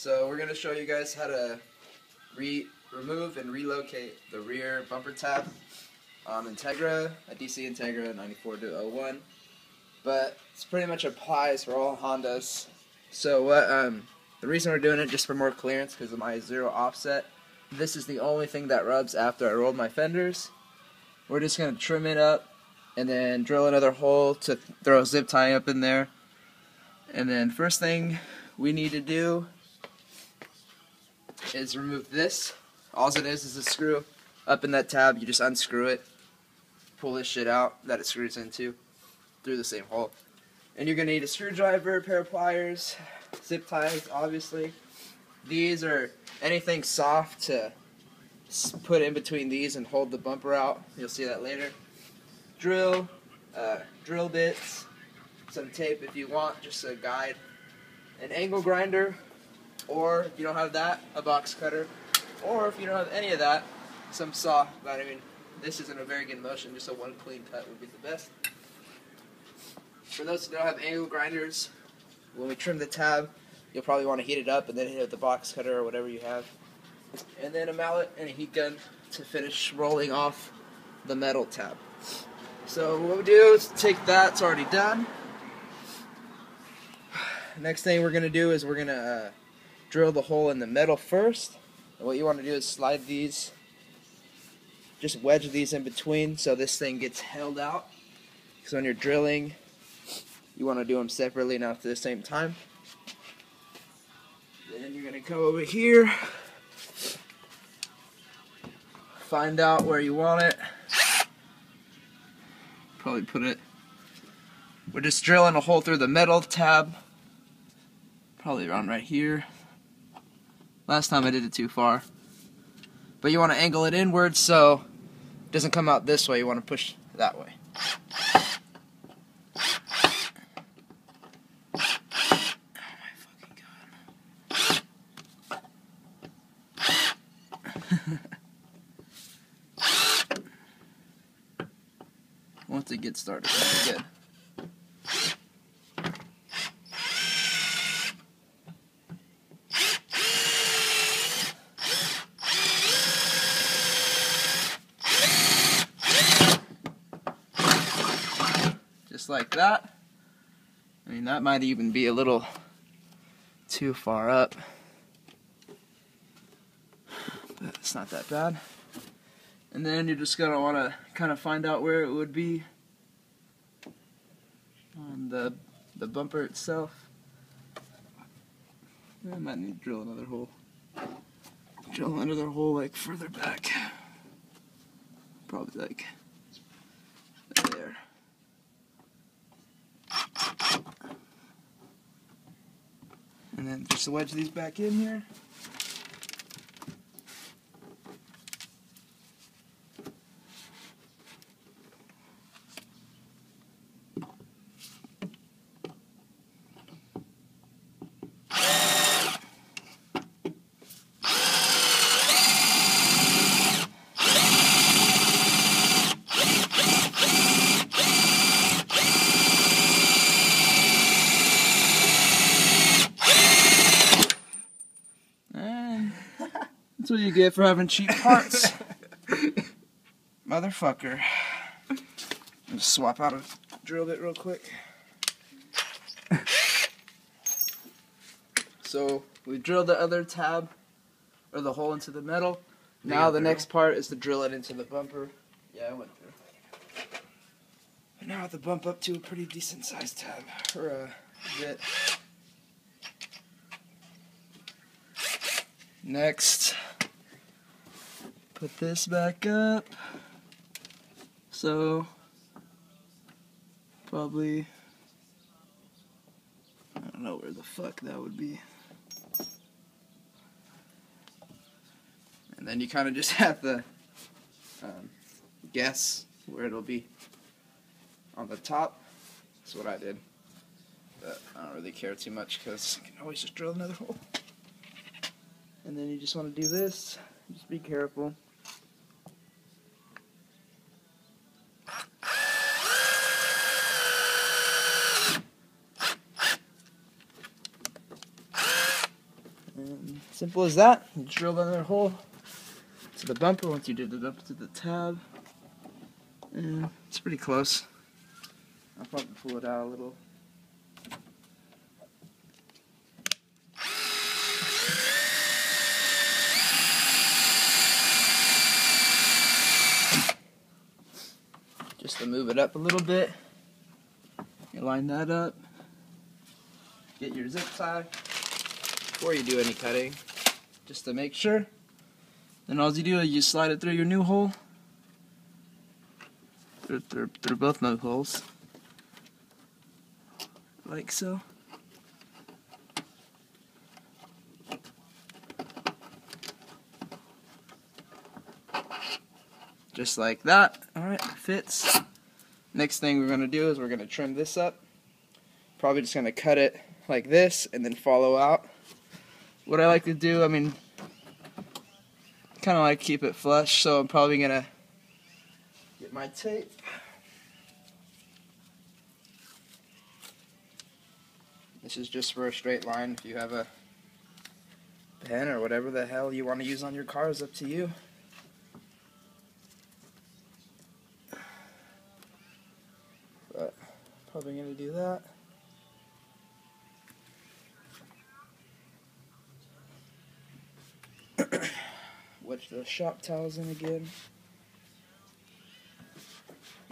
So we're going to show you guys how to remove and relocate the rear bumper tab on Integra, a DC Integra 94-01. But it's pretty much applies for all Hondas. So the reason we're doing it just for more clearance because of my zero offset. This is the only thing that rubs after I rolled my fenders. We're just going to trim it up and then drill another hole to throw a zip tie up in there. And then first thing we need to do is remove this. All it is a screw up in that tab. You just unscrew it, pull this shit out that it screws into through the same hole. And you're going to need a screwdriver, a pair of pliers, zip ties obviously. These are anything soft to put in between these and hold the bumper out. You'll see that later. Drill bits, some tape if you want, just a guide, an angle grinder, or if you don't have that, a box cutter, or if you don't have any of that, some saw. But I mean, this isn't a very good motion, just a one clean cut would be the best. For those who don't have angle grinders, when we trim the tab, you'll probably want to heat it up and then hit it with the box cutter or whatever you have. And then a mallet and a heat gun to finish rolling off the metal tab. So what we do is take that, it's already done. Next thing we're going to do is we're going to drill the hole in the metal first. And what you want to do is slide these, just wedge these in between so this thing gets held out. Because when you're drilling, you want to do them separately, not at the same time. Then you're going to go over here, find out where you want it. Probably put it, we're just drilling a hole through the metal tab, probably around right here. Last time I did it too far. But you want to angle it inward so it doesn't come out this way, you want to push that way. Once it gets started, that's good. Just like that. I mean, that might even be a little too far up, but it's not that bad. And then you're just going to want to kind of find out where it would be on the bumper itself. I might need to drill another hole. Drill another hole like further back. Probably like there. And then just wedge these back in here. That's what you get for having cheap parts. Motherfucker. Just swap out a drill bit real quick. So we drilled the other tab, or the hole into the metal. Now the next part is to drill it into the bumper. Yeah, I went through. But now I have to bump up to a pretty decent sized tab, or a bit. Next, put this back up. So, probably, I don't know where the fuck that would be. And then you kind of just have to guess where it'll be on the top. That's what I did. But I don't really care too much because I can always just drill another hole. And then you just want to do this. Just be careful. And simple as that. You drill another hole to the bumper once you do the bumper to the tab. And it's pretty close. I'll probably pull it out a little. Just to move it up a little bit. You line that up. Get your zip tie before you do any cutting, just to make sure. Then all you do is you slide it through your new hole, through both new holes, like so. Just like that. Alright, fits. Next thing we're going to do is we're going to trim this up. Probably just going to cut it like this and then follow out. What I like to do, I mean, kind of like keep it flush, so I'm probably going to get my tape. This is just for a straight line. If you have a pen or whatever the hell you want to use on your car, is up to you. But probably going to do that. Wedge the shop towels in again.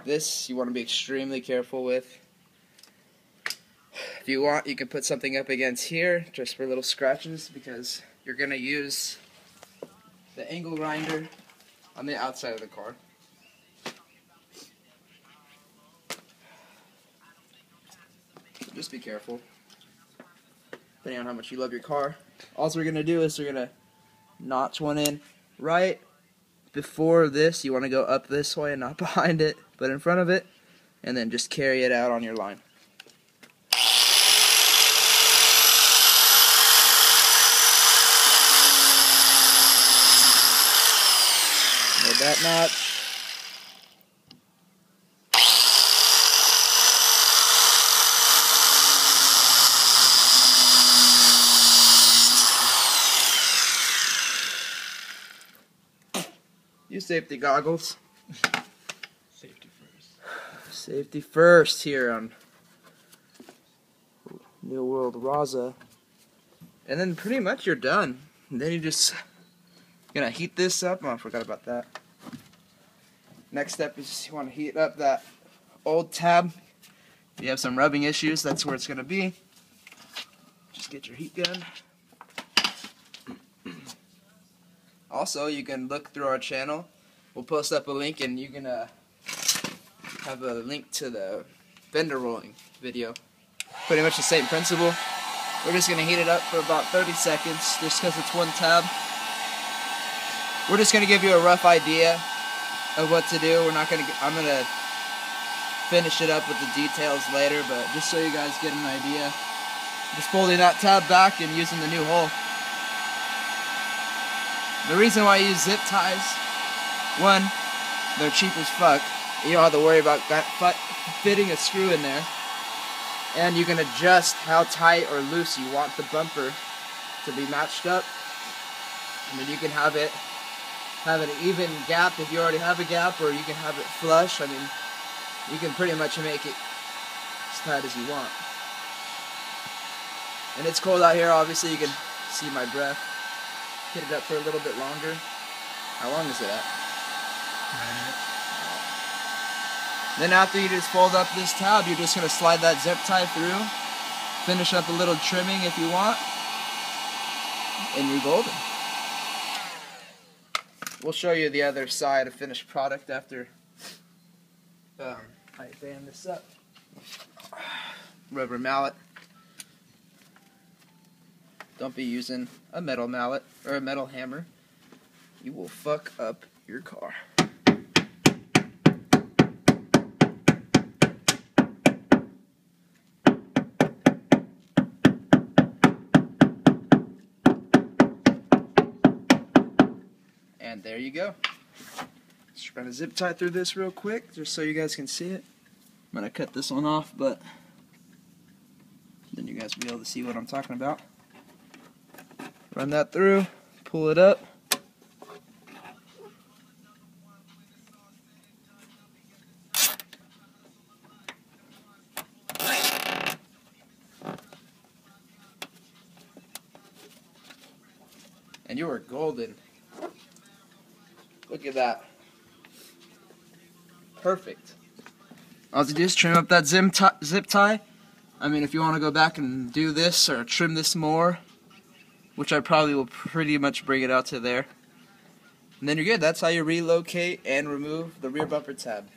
This you want to be extremely careful with. If you want, you can put something up against here just for little scratches, because you're going to use the angle grinder on the outside of the car. So just be careful, depending on how much you love your car. All we're going to do is we're going to notch one in right before this. You want to go up this way and not behind it, but in front of it, and then just carry it out on your line. With that notch. Use safety goggles. Safety first. Safety first here on New World Raza. And then pretty much you're done. And then you just gonna heat this up. Oh, I forgot about that. Next step is you want to heat up that old tab. If you have some rubbing issues, that's where it's gonna be. Just get your heat gun. Also, you can look through our channel. We'll post up a link, and you can have a link to the fender rolling video. Pretty much the same principle. We're just going to heat it up for about 30 seconds, just because it's one tab. We're just going to give you a rough idea of what to do. I'm going to finish it up with the details later, but just so you guys get an idea. Just folding that tab back and using the new hole. The reason why I use zip ties, one, they're cheap as fuck. You don't have to worry about fitting a screw in there. And you can adjust how tight or loose you want the bumper to be matched up. And then you can have an even gap if you already have a gap, or you can have it flush. I mean, you can pretty much make it as tight as you want. And it's cold out here, obviously you can see my breath. Hit it up for a little bit longer. How long is it at? Then after you just fold up this tab, you're just going to slide that zip tie through. Finish up a little trimming if you want. And you're golden. We'll show you the other side of finished product after I band this up. Rubber mallet. Don't be using a metal mallet or a metal hammer. You will fuck up your car. And there you go. Just run a zip tie through this real quick, just so you guys can see it. I'm gonna cut this one off, but then you guys will be able to see what I'm talking about. Run that through, pull it up. And you are golden. Look at that. Perfect. All you do is trim up that zip tie. I mean, if you want to go back and do this or trim this more, which I probably will pretty much bring it out to there. And then you're good. That's how you relocate and remove the rear bumper tab.